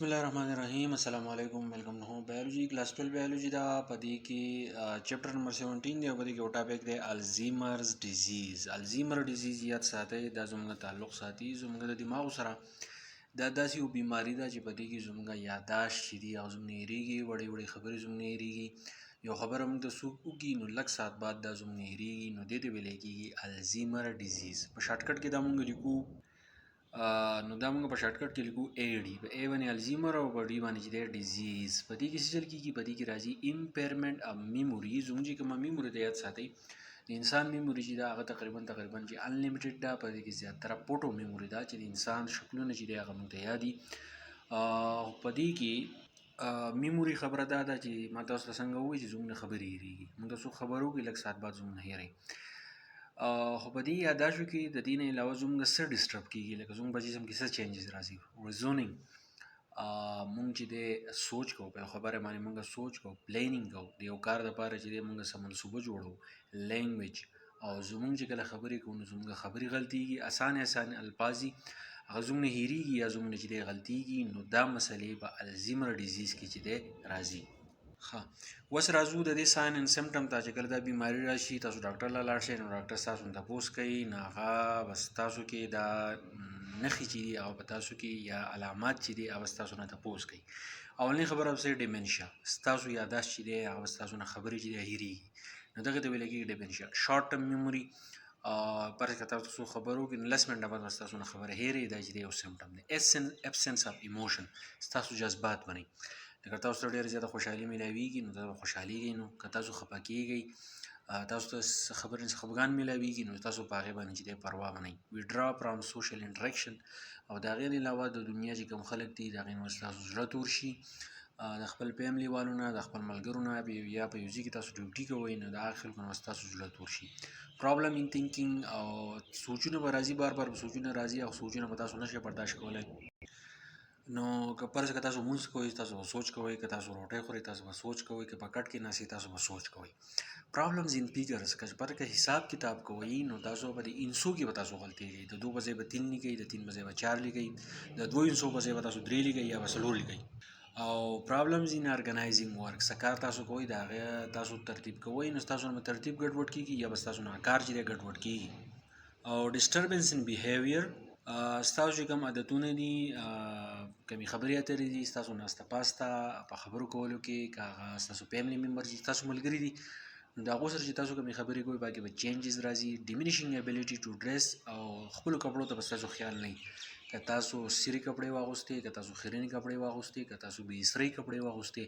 बिस्मिल्लाहिर्रहमानिर्रहीम अस्सलाम वालेकुम वेलकम टू बायोलॉजी क्लास 12 बायोलॉजी दा पदी की चैप्टर नंबर 17 دی پدې کې او ټاپک دی الزیمرز ډیزیز الزیمر ډیزیز یاد ساتي دا زموږ تعلق ساتي زموږ د دماغ سره دا داسې یو بیماری ده چې پدې کې زموږ یاداشت چې دی او زموږ هېریږي وړې وړې خبرې زموږ هېریږي یو خبره موږ ته څوک وکړي نو لږ ساعت بعد دا زموږ هېریږي نو دې ته ویلی کېږي الزیمر ډیزیز په شارټکټ کې دا موږ لیکو نو دا موږ په شارټکټ کې لیکو اے ډي په اے باندې الزیمر او په ډي باندې چې دی ډیزیز په دې کې څه چل کېږي په دې کې راځي امپیرمنټ اف میموري زموږ چې کومه میموري ته یاد ساتئ د انسان میموري چې دا هغه تقریبا چې انلیمیټډ ده په دې کې زیاتره پوټو میموري ده چې د انسان شکلونه چې دی هغه موږ ته یادي په دې کې میموري خبره دا ده چې ما تاسو ته څنګه ووایي چې زموږ نه خبرې هېرېږي موږ ته څوک خبر وکړي لږ ساعت بعد زموږ نه هېروي خو په دې یاداشتو کې د دې نه علاوه زموږ څه ډسټرب کېږي لکه زموږ په جسم کې څه چینجز راځي ریزونینګ مونږ چې دی سوچ کوو په یو خبره باندې مونږ سوچ کوو پلینینګ کوو د یو کار دپاره چې دی مونږ څه منصوبه جوړو لینګویج او زمونږ چې کله خبرې کوو نو زمونږ خبرې غلطېږي اسانې الفاظي هغه زموږ نه هېرېږي یا زموږ نه چې دی غلطېږي نو دا مسلې په الزیمر ډیزیز کې چې دی راځي ښه اوس راځو د دې ساین اینډ سمټم ته چې کله دا بیماري راشي تاسو ډاکټر ته لاړ شئ نو ډاکټر ستاسو نه تپوس کوي نو هغه به ستاسو کې دا نښې چې دي هغه به تاسو کې یا علامات چې دي هغه به ستاسو نه تپوس کوي اولنۍ خبره به ډیمنشیا ستاسو یاداشت چې دی هغه به ستاسو نه خبرې چې دی هېرېږي نو دغه ته ویل کېږي ډیمنشیا شارټ ټرم میموري فرض کړه تاسو څوک خبر وکړي نو لس منټه بعد به ستاسو نه خبره هېرې دا چې دی یو سمټم دی ابسنس اف ایموشن ستاسو جذبات باندې لکه تاسو ته ډېره زیاته خوشحالي میلاویږي نو تاسو خوشحالېږئ نو که تاسو خفه کېږئ تاسو ته خبرې څخه خفګان میلاویږي نو تاسو په هغې باندې چې دی پروا منئ ویډرا فرام سوشل انټریکشن او د هغې نه علاوه د دنیا چې کوم خلک دي د هغې نه ستاسو زړه تور شي د خپل فیملي والو نه د خپل ملګرو نه یا په یو ځای کې تاسو ډیوټي کوئ نو د هغه خلکو نه ستاسو زړه تور شي پرابلم ان تھینکینګ او سوچونه به راځي بار بار سوچونه راځي او سوچونه به تاسو نشئ برداشت کولی نو که فرض که تاسو مونځ کوئ تاسو به سوچ کوئ که تاسو روټۍ خورئ تاسو به سوچ کوئ که په کټ کې ناستئ تاسو به سوچ کوئ پرابلمز ان فیګرز که فرض که حساب کتاب کوئ نو تاسو به د انسو کې به تاسو غلطېږئ د 2 په ځای به 3 لیکئ د 3 په ځای به 4 لیکئ د 2 انسو په ځای به تاسو 3 لیکئ یا به 4 لیکئ او پرابلمز ان ارګنایزینګ ورک څه کار تاسو کوئ د هغې تاسو ترتیب کوئ نو ستاسو نه ترتیب ګډوډ کېږي یا به ستاسو نه کار چې دی ګډوډ کېږي او ډسټربنس ان بیهیویر ستاسو چې کوم عادتونه دي کمې خبرې اترې دي ستاسو ناسته پاسته په خبرو کولو کې که هغه ستاسو فیملي ممبر دي ستاسو ملګري دي نو د هغو سره چې تاسو کومې خبرې کوئ باقي به چینجز راځي ډیمینیشینګ ابیلیټي ټو ډریس او خپلو کپړو ته به ستاسو خیال نه وي که تاسو سرې کپړې واغوستې که تاسو خیرنې کپړې واغوستې که تاسو بې اسرې کپړې واغوستې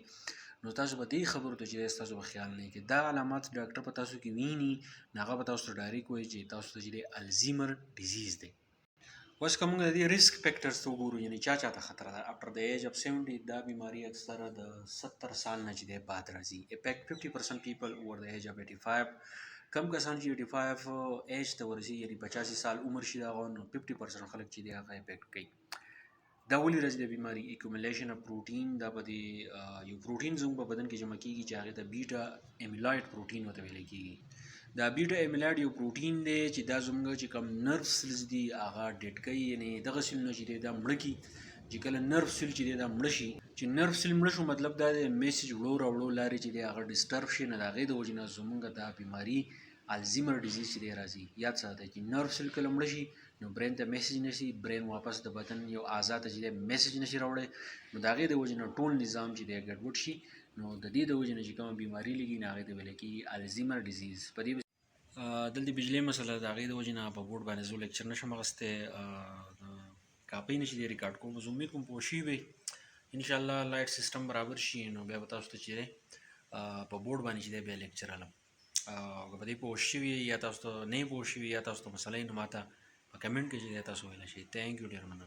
نو تاسو به دې خبرو ته چې دی ستاسو به خیال نه وي که دا علامات ډاکټر په تاسو کې ویني نو هغه به تاسو ته ډایرکټ وایي چې تاسو ته چې دی الزیمر ډیزیز دی اوس که موږ د دې ریسک فیکټرز ته وګورو یعنې چاته خطره ده افټر د ایج اف 70 دا بیماري اکثره د 70 سال نه چې دی بعد راځي افیکټ 50% پیپل اوور د ایج اف 85 کم کسان چې 85 ایج ته ورسي یعنې 85 سال عمر شي د هغو نو 50% خلک چې دی هغه افیکټ کوي دا ولې راځي د بیماري اکومولیشن اف پروټین دا به د یو پروټین زموږ په بدن کې جمع کېږي چې هغې ته بیټا امیلایډ پروټین ورته ویلی کېږي دا بیټا امیلایډ یو پروټین دی چې دا زموږ چې کوم نرف سیلز دي هغه ډیډ کوي یعنې دغه سیلونه چې دی دا مړه کړي چې کله نرف سیل چې دی دا مړه شي چې نرف سیل مړه شو مطلب دا دی میسج وړو راوړو لارې چې دی هغه ډسټرب شي نو د هغې د وجې نه زموږ دا بیماري الزیمر ډیزیز چې دی راځي یاد ساتئ چې نرف سیل کله مړه شي نو برین ته میسج نشي برین واپس د بدن یو اعضا ته چې دی میسج نشي راوړی نو د هغې د وجې نه ټول نظام چې دی ګډوډ شي نو د دې د وجې نه چې کومه بیماري لګي نو هغې ته ویلی کېږي الزیمر ډیزیز په دې دلته بجلی مسله د هغې د وجې نه په بورډ باندې زه لیکچر نشم اخیستی کاپۍ نه چې دی ریکارډ کوم زه امید کوم پوه شوي وئ انشاءالله لایټ سیسټم برابر شي نو بیا به تاسو ته چې دی په بورډ باندې چې دی بیا لیکچر علم که په دې پوه شوي یا تاسو ته نه یې پوه شوي یا تاسو ته مسله یې نو ما ته په کمنټ کې چې دی تاسو ویلی شئ تھینک یو ډېر مننه